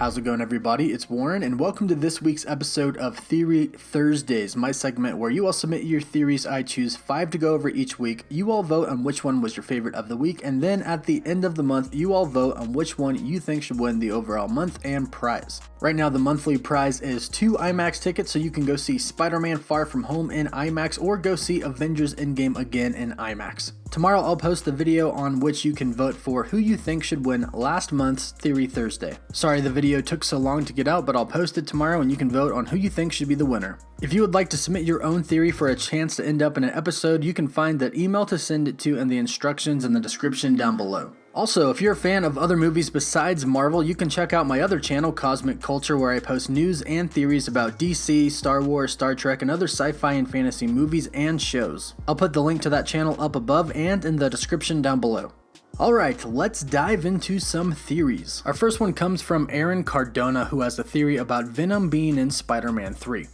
How's it going, everybody? It's Warren, and welcome to this week's episode of Theory Thursdays, my segment where you all submit your theories. I choose 5 to go over each week. You all vote on which one was your favorite of the week, and then at the end of the month, you all vote on which one you think should win the overall month and prize. Right now, the monthly prize is 2 IMAX tickets, so you can go see Spider-Man Far From Home in IMAX or go see Avengers Endgame again in IMAX. Tomorrow I'll post the video on which you can vote for who you think should win last month's Theory Thursday. Sorry the video took so long to get out, but I'll post it tomorrow and you can vote on who you think should be the winner. If you would like to submit your own theory for a chance to end up in an episode, you can find that email to send it to and the instructions in the description down below. Also, if you're a fan of other movies besides Marvel, you can check out my other channel, Cosmic Culture, where I post news and theories about DC, Star Wars, Star Trek, and other sci-fi and fantasy movies and shows. I'll put the link to that channel up above and in the description down below. Alright, let's dive into some theories. Our first one comes from Aaron Cardona, who has a theory about Venom being in Spider-Man 3.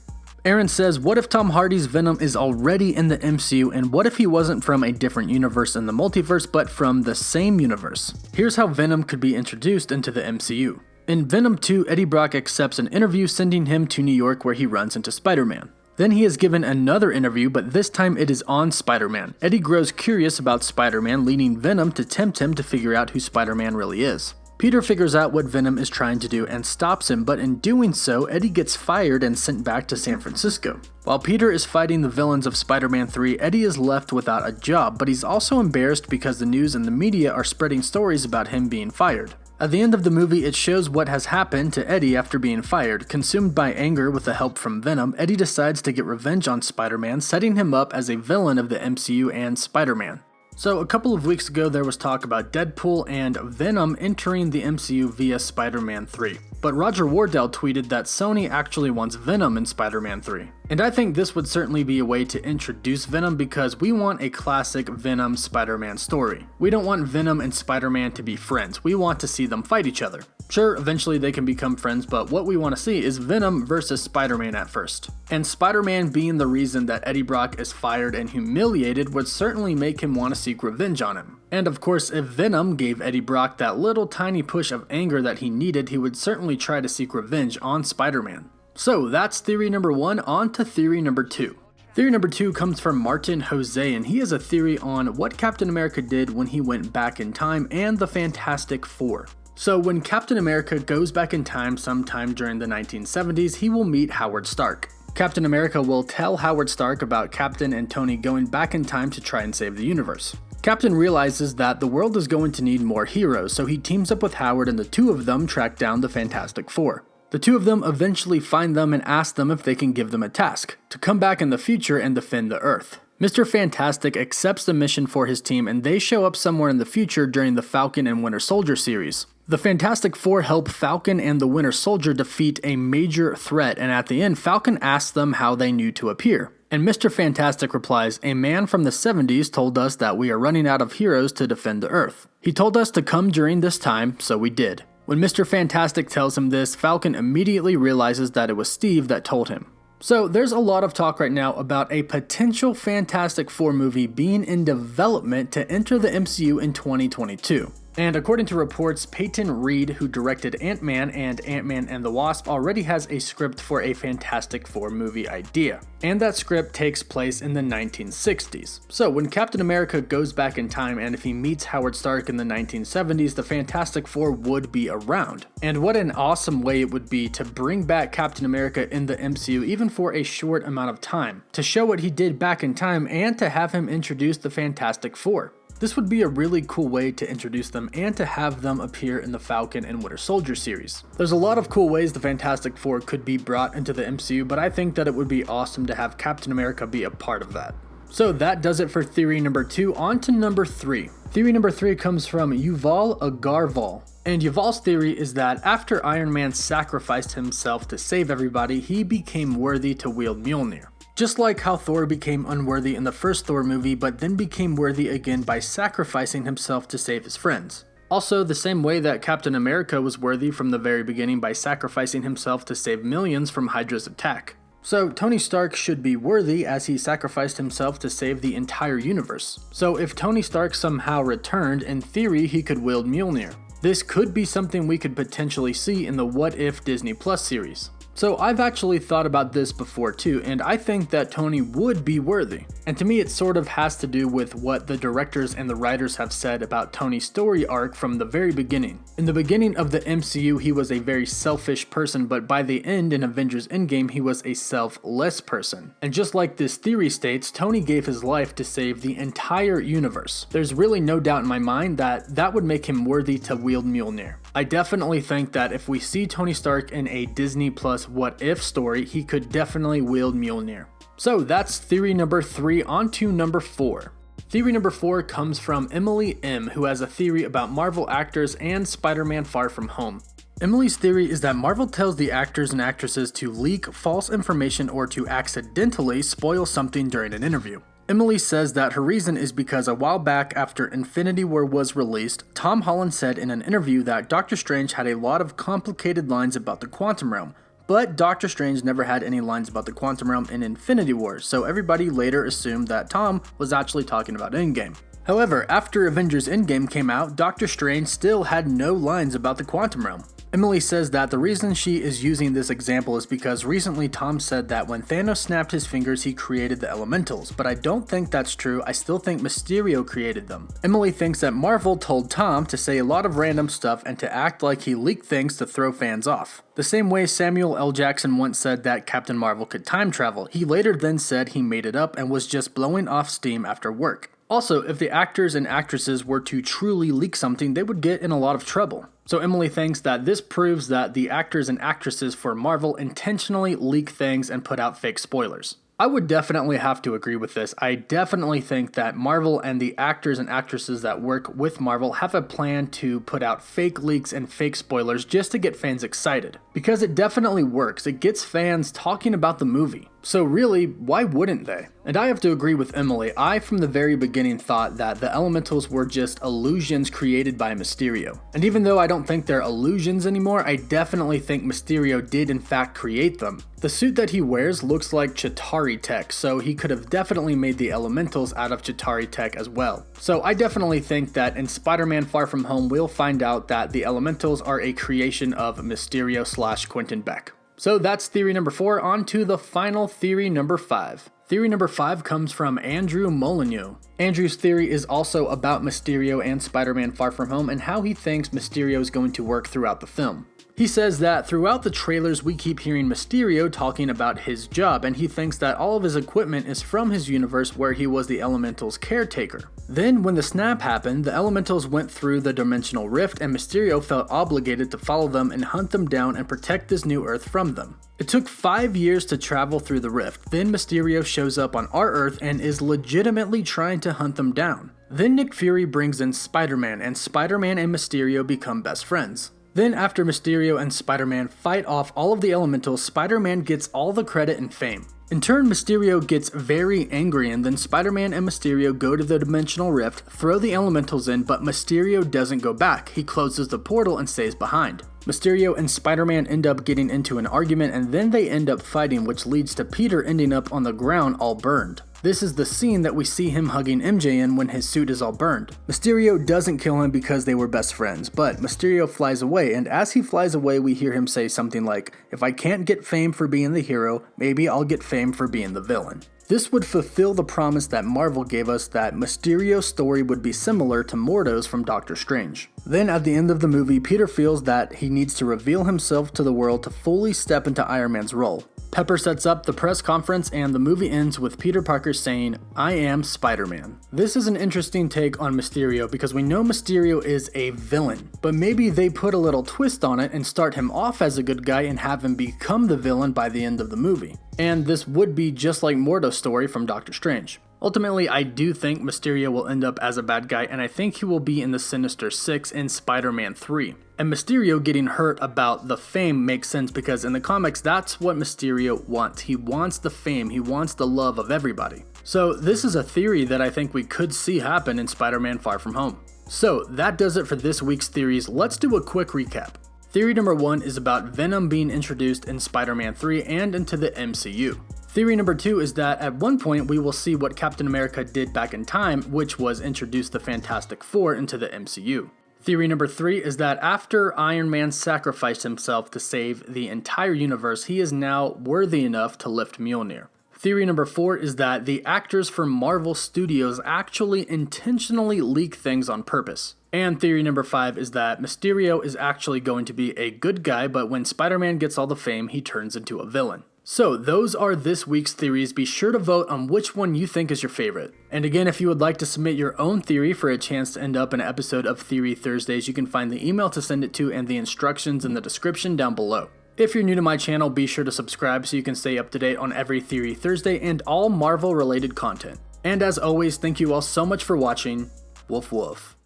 Aaron says, what if Tom Hardy's Venom is already in the MCU, and what if he wasn't from a different universe in the multiverse but from the same universe? Here's how Venom could be introduced into the MCU. In Venom 2, Eddie Brock accepts an interview sending him to New York where he runs into Spider-Man. Then he is given another interview, but this time it is on Spider-Man. Eddie grows curious about Spider-Man, leading Venom to tempt him to figure out who Spider-Man really is. Peter figures out what Venom is trying to do and stops him, but in doing so, Eddie gets fired and sent back to San Francisco. While Peter is fighting the villains of Spider-Man 3, Eddie is left without a job, but he's also embarrassed because the news and the media are spreading stories about him being fired. At the end of the movie, it shows what has happened to Eddie after being fired. Consumed by anger with the help from Venom, Eddie decides to get revenge on Spider-Man, setting him up as a villain of the MCU and Spider-Man. So a couple of weeks ago there was talk about Deadpool and Venom entering the MCU via Spider-Man 3. But Roger Wardell tweeted that Sony actually wants Venom in Spider-Man 3. And I think this would certainly be a way to introduce Venom because we want a classic Venom Spider-Man story. We don't want Venom and Spider-Man to be friends, we want to see them fight each other. Sure, eventually they can become friends, but what we want to see is Venom versus Spider-Man at first. And Spider-Man being the reason that Eddie Brock is fired and humiliated would certainly make him want to seek revenge on him. And of course, if Venom gave Eddie Brock that little tiny push of anger that he needed, he would certainly try to seek revenge on Spider-Man. So that's theory number 1, on to theory number 2. Theory number 2 comes from Martin Jose, and he has a theory on what Captain America did when he went back in time and the Fantastic Four. So when Captain America goes back in time sometime during the 1970s, he will meet Howard Stark. Captain America will tell Howard Stark about Captain and Tony going back in time to try and save the universe. Captain realizes that the world is going to need more heroes, so he teams up with Howard and the two of them track down the Fantastic Four. The two of them eventually find them and ask them if they can give them a task, to come back in the future and defend the Earth. Mr. Fantastic accepts the mission for his team and they show up somewhere in the future during the Falcon and Winter Soldier series. The Fantastic Four help Falcon and the Winter Soldier defeat a major threat, and at the end Falcon asks them how they knew to appear. And Mr. Fantastic replies, a man from the 70s told us that we are running out of heroes to defend the Earth. He told us to come during this time, so we did. When Mr. Fantastic tells him this, Falcon immediately realizes that it was Steve that told him. So there's a lot of talk right now about a potential Fantastic Four movie being in development to enter the MCU in 2022. And according to reports, Peyton Reed, who directed Ant-Man and Ant-Man and the Wasp, already has a script for a Fantastic Four movie idea. And that script takes place in the 1960s. So when Captain America goes back in time and if he meets Howard Stark in the 1970s, the Fantastic Four would be around. And what an awesome way it would be to bring back Captain America in the MCU even for a short amount of time, to show what he did back in time and to have him introduce the Fantastic Four. This would be a really cool way to introduce them and to have them appear in the Falcon and Winter Soldier series. There's a lot of cool ways the Fantastic Four could be brought into the MCU, but I think that it would be awesome to have Captain America be a part of that. So that does it for theory number 2, on to number 3. Theory number 3 comes from Yuval Agarwal. And Yuval's theory is that after Iron Man sacrificed himself to save everybody, he became worthy to wield Mjolnir. Just like how Thor became unworthy in the first Thor movie, but then became worthy again by sacrificing himself to save his friends. Also, the same way that Captain America was worthy from the very beginning by sacrificing himself to save millions from Hydra's attack. So Tony Stark should be worthy as he sacrificed himself to save the entire universe. So if Tony Stark somehow returned, in theory he could wield Mjolnir. This could be something we could potentially see in the What If Disney Plus series. So I've actually thought about this before too, and I think that Tony would be worthy. And to me it sort of has to do with what the directors and the writers have said about Tony's story arc from the very beginning. In the beginning of the MCU he was a very selfish person, but by the end in Avengers Endgame he was a selfless person. And just like this theory states, Tony gave his life to save the entire universe. There's really no doubt in my mind that that would make him worthy to wield Mjolnir. I definitely think that if we see Tony Stark in a Disney Plus What If story, he could definitely wield Mjolnir. So that's theory number 3, on to number 4. Theory number 4 comes from Emily M, who has a theory about Marvel actors and Spider-Man Far From Home. Emily's theory is that Marvel tells the actors and actresses to leak false information or to accidentally spoil something during an interview. Emily says that her reason is because a while back after Infinity War was released, Tom Holland said in an interview that Doctor Strange had a lot of complicated lines about the quantum realm, but Doctor Strange never had any lines about the quantum realm in Infinity War, so everybody later assumed that Tom was actually talking about Endgame. However, after Avengers Endgame came out, Doctor Strange still had no lines about the quantum realm. Emily says that the reason she is using this example is because recently Tom said that when Thanos snapped his fingers he created the elementals, but I don't think that's true. I still think Mysterio created them. Emily thinks that Marvel told Tom to say a lot of random stuff and to act like he leaked things to throw fans off. The same way Samuel L. Jackson once said that Captain Marvel could time travel, he later then said he made it up and was just blowing off steam after work. Also, if the actors and actresses were to truly leak something, they would get in a lot of trouble. So Emily thinks that this proves that the actors and actresses for Marvel intentionally leak things and put out fake spoilers. I would definitely have to agree with this. I definitely think that Marvel and the actors and actresses that work with Marvel have a plan to put out fake leaks and fake spoilers just to get fans excited. Because it definitely works. It gets fans talking about the movie. So really, why wouldn't they? And I have to agree with Emily. I, from the very beginning, thought that the elementals were just illusions created by Mysterio. And even though I don't think they're illusions anymore, I definitely think Mysterio did in fact create them. The suit that he wears looks like Chitauri tech, so he could have definitely made the elementals out of Chitauri tech as well. So I definitely think that in Spider-Man Far From Home, we'll find out that the elementals are a creation of Mysterio / Quentin Beck. So that's theory number 4, on to the final theory number 5. Theory number 5 comes from Andrew Molyneux. Andrew's theory is also about Mysterio and Spider-Man Far From Home and how he thinks Mysterio is going to work throughout the film. He says that throughout the trailers we keep hearing Mysterio talking about his job, and he thinks that all of his equipment is from his universe where he was the Elemental's caretaker. Then when the snap happened, the Elementals went through the dimensional rift and Mysterio felt obligated to follow them and hunt them down and protect this new Earth from them. It took 5 years to travel through the rift, then Mysterio shows up on our Earth and is legitimately trying to hunt them down. Then Nick Fury brings in Spider-Man, and Spider-Man and Mysterio become best friends. Then after Mysterio and Spider-Man fight off all of the elementals, Spider-Man gets all the credit and fame. In turn, Mysterio gets very angry, and then Spider-Man and Mysterio go to the dimensional rift, throw the elementals in, but Mysterio doesn't go back. He closes the portal and stays behind. Mysterio and Spider-Man end up getting into an argument, and then they end up fighting, which leads to Peter ending up on the ground all burned. This is the scene that we see him hugging MJ in when his suit is all burned. Mysterio doesn't kill him because they were best friends, but Mysterio flies away, and as he flies away we hear him say something like, "If I can't get fame for being the hero, maybe I'll get fame for being the villain." This would fulfill the promise that Marvel gave us that Mysterio's story would be similar to Mordo's from Doctor Strange. Then at the end of the movie, Peter feels that he needs to reveal himself to the world to fully step into Iron Man's role. Pepper sets up the press conference and the movie ends with Peter Parker saying, "I am Spider-Man." This is an interesting take on Mysterio because we know Mysterio is a villain, but maybe they put a little twist on it and start him off as a good guy and have him become the villain by the end of the movie. And this would be just like Mordo's story from Doctor Strange. Ultimately, I do think Mysterio will end up as a bad guy, and I think he will be in the Sinister Six in Spider-Man 3. And Mysterio getting hurt about the fame makes sense because in the comics, that's what Mysterio wants. He wants the fame, he wants the love of everybody. So this is a theory that I think we could see happen in Spider-Man Far From Home. So that does it for this week's theories. Let's do a quick recap. Theory number 1 is about Venom being introduced in Spider-Man 3 and into the MCU. Theory number 2 is that at one point we will see what Captain America did back in time, which was introduce the Fantastic Four into the MCU. Theory number 3 is that after Iron Man sacrificed himself to save the entire universe, he is now worthy enough to lift Mjolnir. Theory number 4 is that the actors for Marvel Studios actually intentionally leak things on purpose. And theory number 5 is that Mysterio is actually going to be a good guy, but when Spider-Man gets all the fame, he turns into a villain. So those are this week's theories. Be sure to vote on which one you think is your favorite. And again, if you would like to submit your own theory for a chance to end up in an episode of Theory Thursdays, you can find the email to send it to and the instructions in the description down below. If you're new to my channel, be sure to subscribe so you can stay up to date on every Theory Thursday and all Marvel related content. And as always, thank you all so much for watching. Woof woof.